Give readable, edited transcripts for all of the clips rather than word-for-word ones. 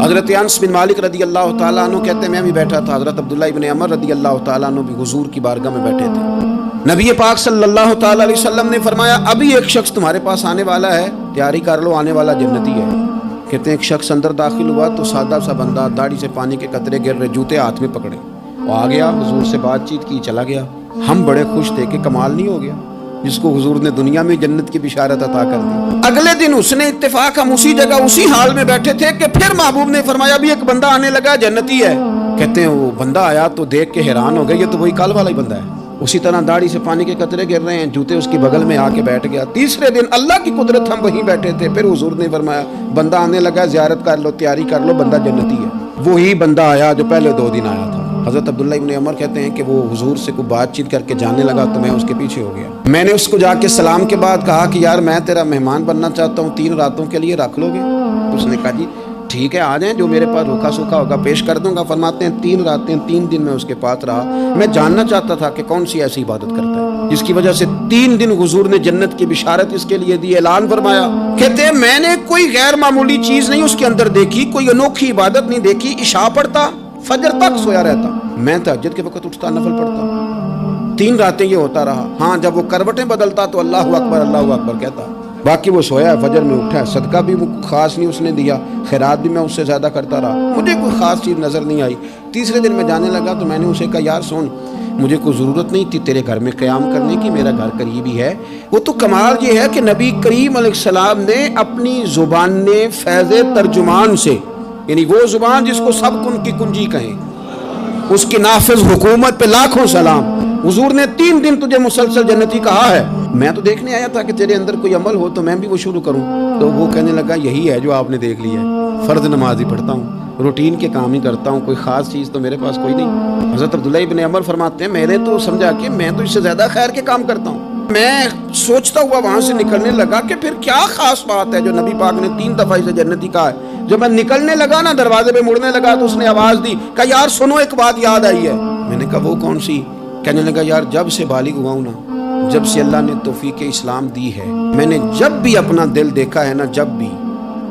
حضرت انس بن مالک رضی اللہ تعالیٰ عنہ کہتے ہیں میں بھی بیٹھا تھا، حضرت عبداللہ ابن عمر رضی اللہ تعالیٰ عنہ بھی حضور کی بارگاہ میں بیٹھے تھے۔ نبی پاک صلی اللہ تعالیٰ علیہ وسلم نے فرمایا ابھی ایک شخص تمہارے پاس آنے والا ہے، تیاری کر لو، آنے والا جنتی ہے۔ کہتے ہیں ایک شخص اندر داخل ہوا تو سادہ سا بندہ، داڑھی سے پانی کے قطرے گر رہے، جوتے ہاتھ میں پکڑے، وہ آ گیا، حضور سے بات چیت کی، چلا گیا۔ ہم بڑے خوش تھے کہ کمال نہیں ہو گیا، جس کو حضور نے دنیا میں جنت کی بشارت عطا کر دی۔ اگلے دن اس نے اتفاق، ہم اسی جگہ اسی حال میں بیٹھے تھے کہ پھر محبوب نے فرمایا ابھی ایک بندہ آنے لگا، جنتی ہے۔ کہتے ہیں وہ بندہ آیا تو دیکھ کے حیران ہو گئے، یہ تو وہی کل والا ہی بندہ ہے۔ اسی طرح داڑھی سے پانی کے قطرے گر رہے ہیں، جوتے اس کی بغل میں آ کے بیٹھ گیا۔ تیسرے دن اللہ کی قدرت ہم وہیں بیٹھے تھے، پھر حضور نے فرمایا بندہ آنے لگا، زیارت کر لو، تیاری کر لو، بندہ جنتی ہے۔ وہی بندہ آیا جو پہلے 2 دن آیا تھا۔ حضرت عبداللہ ابن عمر کہتے ہیں کہ وہ حضور سے کوئی بات چیت کر کے جانے لگا تو میں اس کے پیچھے ہو گیا۔ میں نے اس کو جا کے سلام کے بعد کہا کہ یار میں تیرا مہمان بننا چاہتا ہوں، 3 راتوں کے لیے رکھ لو گے؟ اس نے کہا جی ٹھیک ہے، آ جائیں، جو میرے پاس روکھا سوکھا ہوگا پیش کر دوں گا۔ فرماتے ہیں 3 راتیں 3 دن میں اس کے پاس رہا۔ میں جاننا چاہتا تھا کہ کون سی ایسی عبادت کرتا ہے جس کی وجہ سے 3 دن حضور نے جنت کی بشارت اس کے لیے دی، اعلان فرمایا۔ کہتے ہیں میں نے کوئی غیر معمولی چیز نہیں اس کے اندر دیکھی، کوئی انوکھی عبادت نہیں دیکھی۔ عشاء پڑھتا، فجر تک سویا رہتا، میں تہجد کے وقت اٹھتا، نفل پڑھتا۔ 3 راتیں یہ ہوتا رہا۔ ہاں جب وہ کروٹیں بدلتا تو اللہ اکبر کہتا، باقی وہ سویا ہے، فجر میں اٹھا ہے۔ صدقہ بھی خاص نہیں اس نے دیا، خیرات بھی میں اس سے زیادہ کرتا رہا، مجھے کوئی خاص چیز نظر نہیں آئی۔ تیسرے دن میں جانے لگا تو میں نے اسے کہا یار سن، مجھے کوئی ضرورت نہیں تھی تیرے گھر میں قیام کرنے کی، میرا گھر قریبی ہے۔ وہ تو کمال یہ ہے کہ نبی کریم علیہ السلام نے اپنی زبان فیض ترجمان سے، یعنی وہ زبان جس کو سب کن کی کنجی کہیں، اس کی نافذ حکومت پہ لاکھوں سلام، حضور نے 3 دن تجھے مسلسل جنتی کہا ہے۔ میں تو دیکھنے آیا تھا کہ تیرے اندر کوئی عمل ہو تو میں بھی وہ شروع کروں۔ تو وہ کہنے لگا یہی ہے جو آپ نے دیکھ لیا ہے، فرض نماز ہی پڑھتا ہوں، روٹین کے کام ہی کرتا ہوں، کوئی خاص چیز تو میرے پاس کوئی نہیں۔ حضرت عبداللہ ابن عمر فرماتے ہیں میں نے تو سمجھا کہ میں تو اس سے زیادہ خیر کے کام کرتا ہوں۔ میں سوچتا ہوا وہاں سے نکلنے لگا کہ پھر کیا خاص بات ہے جو نبی پاک نے 3 دفعہ اسے جنتی کہا ہے۔ جب میں نکلنے لگا نا، دروازے پہ مڑنے لگا تو اس نے آواز دی کہ یار سنو، ایک بات یاد آئی ہے۔ میں نے کہا وہ کون سی؟ کہنے لگا یار جب سے بالغ ہوا ہوں نا، جب سے اللہ نے توفیق اسلام دی ہے، میں نے جب بھی اپنا دل دیکھا ہے نا، جب بھی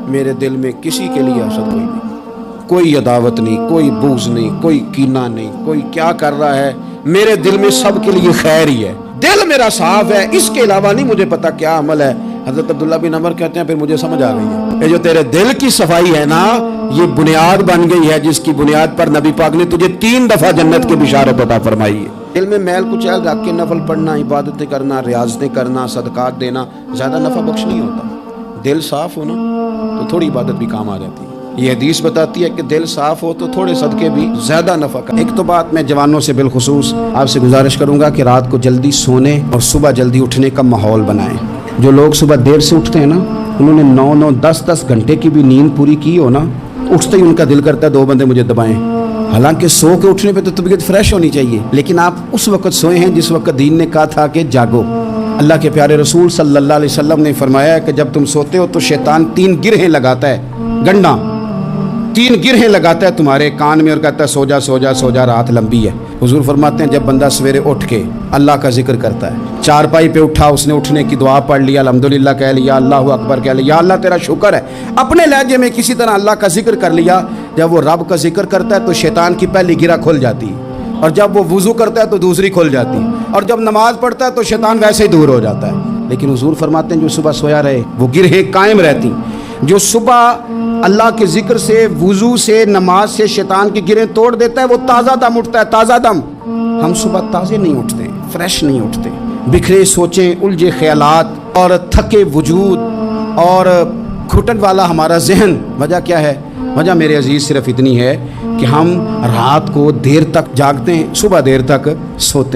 میرے دل میں کسی کے لیے حسد کوئی نہیں، کوئی عداوت نہیں، کوئی بغض نہیں، کوئی کینہ نہیں، کوئی کیا کر رہا ہے، میرے دل میں سب کے لیے خیر ہی ہے، دل میرا صاف ہے، اس کے علاوہ نہیں مجھے پتا کیا عمل ہے۔ حضرت عبداللہ بن عمر کہتے ہیں پھر مجھے سمجھ آ گئی ہے کہ جو تیرے دل کی صفائی ہے نا، یہ بنیاد بن گئی ہے جس کی بنیاد پر نبی پاک نے تجھے 3 دفعہ جنت کی بشارت عطا فرمائی ہے۔ دل میں میل کچیل رکھ کے نفل پڑھنا، عبادتیں کرنا، ریاضتیں کرنا، صدقات دینا زیادہ نفع بخش نہیں ہوتا۔ دل صاف ہونا تو تھوڑی عبادت بھی کام آ جاتی ہے۔ یہ حدیث بتاتی ہے کہ دل صاف ہو تو تھوڑے صدقے بھی زیادہ نفع کا۔ ایک تو بات میں جوانوں سے بالخصوص آپ سے گزارش کروں گا کہ رات کو جلدی سونے اور صبح جلدی اٹھنے کا ماحول بنائیں۔ جو لوگ صبح دیر سے اٹھتے ہیں نا، انہوں نے 9 10 گھنٹے کی بھی نیند پوری کی ہو نا، اٹھتے ہی ان کا دل کرتا ہے 2 بندے مجھے دبائیں۔ حالانکہ سو کے اٹھنے پہ تو طبیعت فریش ہونی چاہیے، لیکن آپ اس وقت سوئے ہیں جس وقت دین نے کہا تھا کہ جاگو۔ اللہ کے پیارے رسول صلی اللہ علیہ وسلم نے فرمایا ہے کہ جب تم سوتے ہو تو شیطان 3 گرہیں لگاتا ہے، گنڈا 3 گرہیں لگاتا ہے تمہارے کان میں اور کہتا ہے سو جا سو جا سو جا، رات لمبی ہے۔ حضور فرماتے ہیں جب بندہ سویرے اٹھ کے اللہ کا ذکر کرتا ہے، چارپائی پہ اٹھا، اس نے اٹھنے کی دعا پڑھ لیا، الحمدللہ کہہ لیا، اللہ اکبر کہہ لیا، یا اللہ تیرا شکر ہے، اپنے لہجے میں کسی طرح اللہ کا ذکر کر لیا۔ جب وہ رب کا ذکر کرتا ہے تو شیطان کی پہلی گرہ کھل جاتی ہے، اور جب وہ وضو کرتا ہے تو دوسری کھل جاتی ہے، اور جب نماز پڑھتا ہے تو شیطان ویسے ہی دور ہو جاتا ہے۔ لیکن حضور فرماتے ہیں جو صبح سویا رہے وہ گرہیں قائم رہتی۔ جو صبح اللہ کے ذکر سے، وضو سے، نماز سے شیطان کی گرہیں توڑ دیتا ہے وہ تازہ دم اٹھتا ہے، تازہ دم۔ ہم صبح تازے نہیں اٹھتے، فریش نہیں اٹھتے، بکھرے سوچیں، الجھے خیالات اور تھکے وجود اور گھٹن والا ہمارا ذہن۔ وجہ کیا ہے؟ وجہ میرے عزیز صرف اتنی ہے کہ ہم رات کو دیر تک جاگتے ہیں، صبح دیر تک سوتے ہیں۔